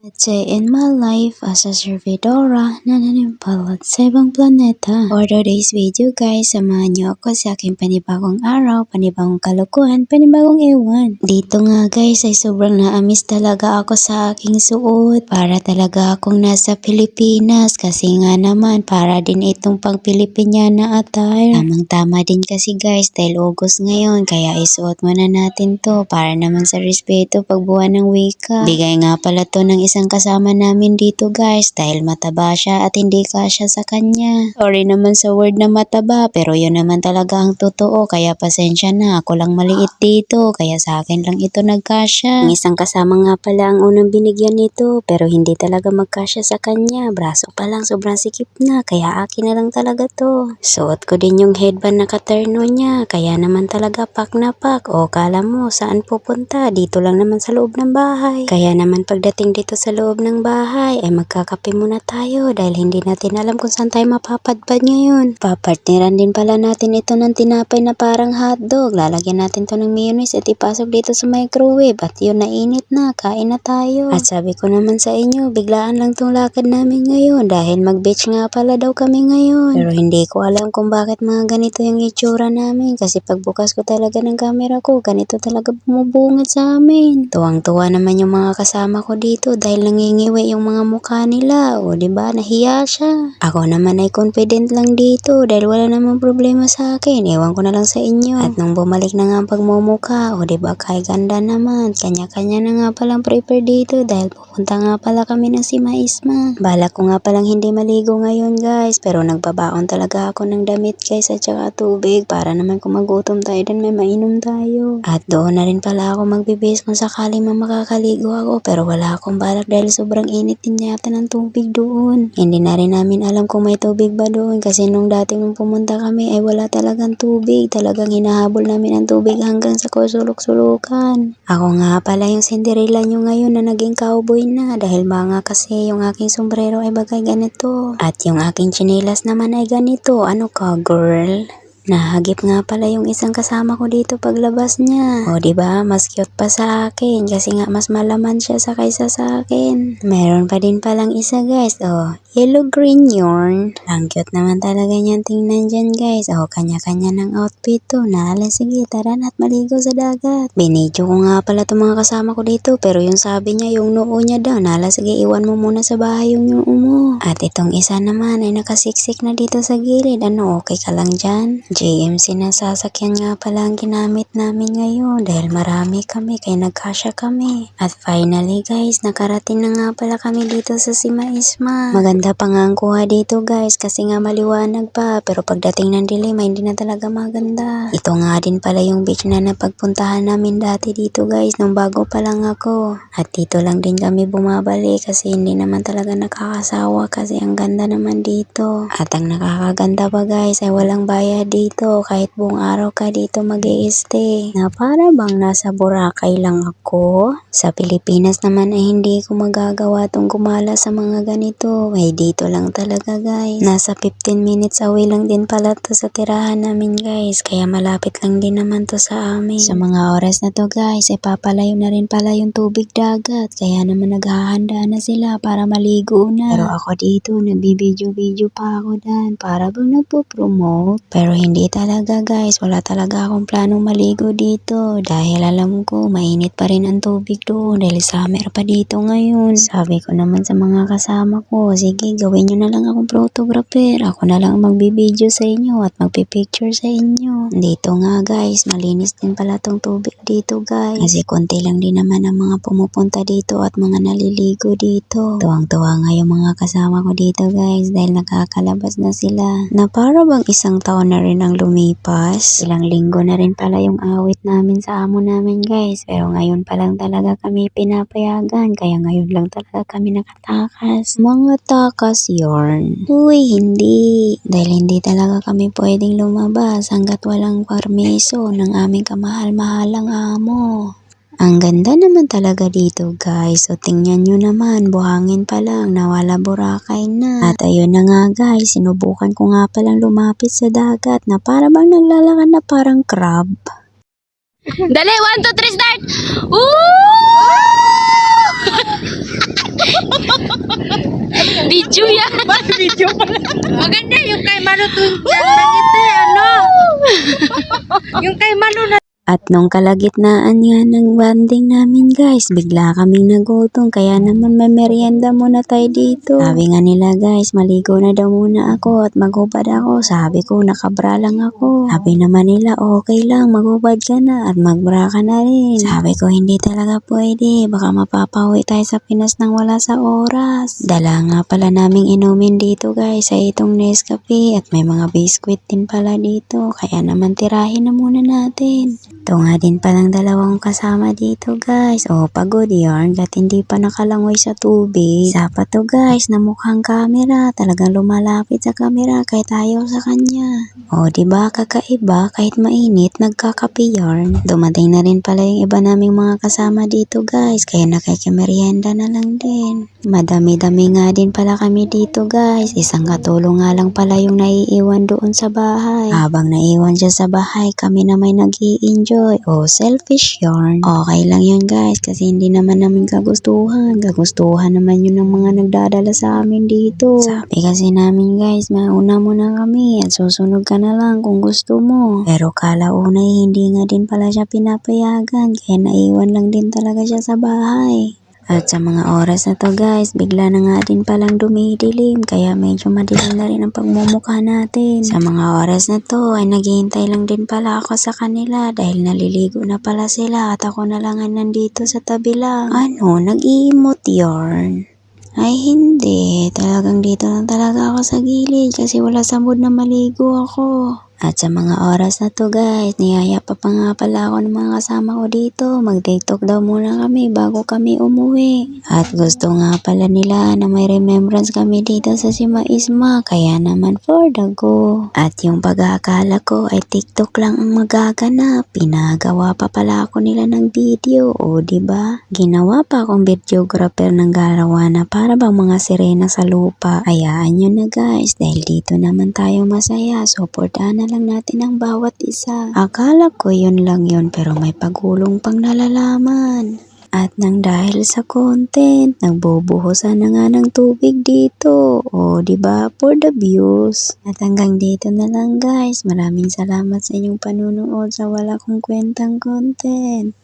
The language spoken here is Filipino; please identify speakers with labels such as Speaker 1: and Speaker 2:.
Speaker 1: Let's say in my life as a servidora na nanimpalad sa ibang planeta. For today's video guys, samahan niyo ako sa aking panibagong araw, panibagong kalokohan, panibagong ewan. Dito nga guys ay sobrang naamis talaga ako sa aking suot. Para talaga akong nasa Pilipinas kasi nga naman para din itong pang Pilipiniana attire. Tamang tama din kasi guys dahil August ngayon kaya isuot muna natin to para naman sa respeto pag buwan ng wika. Bigay nga pala to ng isang kasama namin dito guys dahil mataba siya at hindi kasya sa kanya. Sorry naman sa word na mataba pero yun naman talaga ang totoo kaya pasensya na, ako lang maliit dito kaya sa akin lang ito nagkasya. Ang isang kasama nga pala ang unang binigyan nito pero hindi talaga magkasya sa kanya. Braso pa lang sobrang sikip na kaya akin na lang talaga to. Suot ko din yung headband na katerno niya kaya naman talaga pak na pak. O kala mo saan pupunta? Dito lang naman sa loob ng bahay. Kaya naman pagdating dito sa loob ng bahay ay magkakape muna tayo dahil hindi natin alam kung saan tayo mapapadpad ngayon. Papartneran din pala natin ito ng tinapay na parang hotdog. Lalagyan natin to ng mayonnaise at ipasok dito sa microwave at yun nainit na, kain na tayo. At sabi ko naman sa inyo, biglaan lang tong lakad namin ngayon dahil mag-beach nga pala daw kami ngayon. Pero hindi ko alam kung bakit mga ganito yung itsura namin kasi pagbukas ko talaga ng camera ko, ganito talaga bumubungad sa amin. Tuwang-tuwa naman yung mga kasama ko dito dahil nangingiwi yung mga mukha nila. O diba, nahiya siya. Ako naman ay confident lang dito dahil wala namang problema sa akin. Ewan ko na lang sa inyo. At nung bumalik na nga ang pagmumukha, o diba, kay ganda naman. Kanya-kanya na nga palang prepare dito dahil pupunta nga pala kami ng Sima Isma. Balak ko nga palang hindi maligo ngayon guys pero nagbabaon talaga ako ng damit guys at saka tubig para naman kung magutom tayo din may mainom tayo. At doon na rin pala ako magbibihis kung sakaling makakaligo ako pero wala akong balak dahil sobrang init din yata ng tubig doon. Hindi na rin namin alam kung may tubig ba doon kasi nung dati nung pumunta kami ay wala talagang tubig. Talagang hinahabol namin ang tubig hanggang sa kusulok-sulukan. Ako nga pala yung Cinderella nyo ngayon na naging cowboy na dahil mga kasi yung aking sombrero ay bagay ganito. At yung aking tsinelas naman ay ganito. Ano ka girl? Nahagip nga pala yung isang kasama ko dito paglabas niya. O diba, mas cute pa sa akin kasi nga mas malaman siya sa kaysa sa akin. Meron pa din palang isa guys. O, yellow green yarn. Ang cute naman talaga niyan tingnan dyan guys. O, kanya-kanya ng outfit to. Nala, sige, tara na at maligo sa dagat. Binidyo ko nga pala itong mga kasama ko dito pero yung sabi niya yung noo niya daw. Nala, sige, iwan mo muna sa bahay yung noo mo. At itong isa naman ay nakasiksik na dito sa gilid. Ano, okay ka lang dyan? JMC na sasakyan nga pala ang ginamit namin ngayon dahil marami kami kaya nagkasya kami. At finally guys, nakarating na nga pala kami dito sa Sima Isma. Maganda pa nga ang kuha dito guys kasi nga maliwanag pa pero pagdating ng dilim ay hindi na talaga maganda. Ito nga din pala yung beach na napagpuntahan namin dati dito guys nung bago pa lang ako. At dito lang din kami bumabalik kasi hindi naman talaga nakakasawa kasi ang ganda naman dito. At ang nakakaganda pa guys ay walang bayad dito. Kahit buong araw ka dito mag-i-stay. Na para bang nasa Boracay lang ako? Sa Pilipinas naman ay hindi ko magagawa tong gumala sa mga ganito. Ay dito lang talaga guys. Nasa 15 minutes away lang din pala to sa tirahan namin guys. Kaya malapit lang din naman to sa amin. Sa mga oras na to guys ay papalayo na rin pala yung tubig dagat. Kaya naman naghahanda na sila para maligo na. Pero ako dito nagbibideo-video pa ako dan para bang nagpo-promote. Pero hindi talaga guys, wala talaga akong planong maligo dito dahil alam ko mainit pa rin ang tubig doon dahil summer pa dito ngayon. Sabi ko naman sa mga kasama ko, sige gawin nyo na lang akong photographer, ako na lang magbibideo sa inyo at magpipicture sa inyo. Dito nga guys, malinis din pala tong tubig dito guys kasi konti lang din naman ang mga pumupunta dito at mga naliligo dito. Tuwang-tuwa nga yung mga kasama ko dito guys dahil nakakalabas na sila na para bang isang taon na rin ang lumipas. Ilang linggo na rin pala yung awit namin sa amo namin guys. Pero ngayon pa lang talaga kami pinapayagan. Kaya ngayon lang talaga kami nakatakas. Mga takas yarn. Uy, hindi. Dahil hindi talaga kami pwedeng lumabas hanggat walang permiso ng aming kamahal-mahalang amo. Ang ganda naman talaga dito guys. So tingnan nyo naman, buhangin pa lang, nawala Boracay na. At ayun na nga guys, sinubukan ko nga palang lumapit sa dagat na para bang naglalakad na parang crab.
Speaker 2: Dali, 1, 2, 3, start! Ooh!
Speaker 1: Video yan.
Speaker 2: Video pala.
Speaker 3: Maganda yung kay Manu tuwing langit ano? Yung kay Manu na
Speaker 1: At nung kalagitnaan nga ng banding namin guys, bigla kaming nagutom kaya naman may merienda muna tayo dito. Sabi nga nila guys, maligo na daw muna ako at maghubad ako. Sabi ko nakabra lang ako. Sabi naman nila okay lang, maghubad ka na at magbra ka na rin. Sabi ko hindi talaga pwede, baka mapapauwi tayo sa Pinas nang wala sa oras. Dala nga pala naming inumin dito guys sa itong Nescafe at may mga biskwit din pala dito. Kaya naman tirahin na muna natin. Ito nga din palang dalawang kasama dito guys. O pagod yarn at hindi pa nakalangoy sa tubig. Isa pa to guys na mukhang camera. Talagang lumalapit sa camera kahit ayaw sa kanya. O diba kakaiba kahit mainit nagkakape yarn. Dumating na rin pala yung iba naming mga kasama dito guys. Kaya nakikimerienda na lang din. Madami-dami nga din pala kami dito guys. Isang katulong nga lang pala yung naiiwan doon sa bahay. Habang naiwan siya sa bahay kami na may nag-i-enjoy. O selfish yarn. Okay lang yun guys kasi hindi naman namin kagustuhan. Kagustuhan naman yun ng mga nagdadala sa amin dito. Sabi kasi namin guys, mauna muna kami at susunod ka na lang kung gusto mo. Pero kalaunay hindi nga din pala siya pinapayagan kaya naiwan lang din talaga siya sa bahay. At sa mga oras na to guys, bigla na nga din palang dumidilim kaya medyo madilim na rin ang pagmumukha natin. Sa mga oras na to ay naghihintay lang din pala ako sa kanila dahil naliligo na pala sila at ako na lang ang nandito sa tabi lang. Ano, nag-i-emote yarn? Ay hindi, talagang dito lang talaga ako sa gilid kasi wala sa mood na maligo ako. At sa mga oras na to guys, niyaya pa nga pala ako ng mga kasama ko dito. Mag-TikTok daw muna kami bago kami umuwi. At gusto nga pala nila na may remembrance kami dito sa Sima Isma. Kaya naman for the go. At yung pag-aakala ko ay TikTok lang ang magaganap. Pinagawa pa pala ako nila ng video. O diba? Ginawa pa akong videographer ng garawana para bang mga sirena sa lupa. Ayaan nyo na guys dahil dito naman tayo masaya. Supportahan na lang natin ang bawat isa. Akala ko yun lang yun pero may pagulong pang nalalaman. At nang dahil sa content, nagbubuhusan na nga ng tubig dito. O diba? For the views. At hanggang dito na lang guys. Maraming salamat sa inyong panunood sa wala kong kwentang content.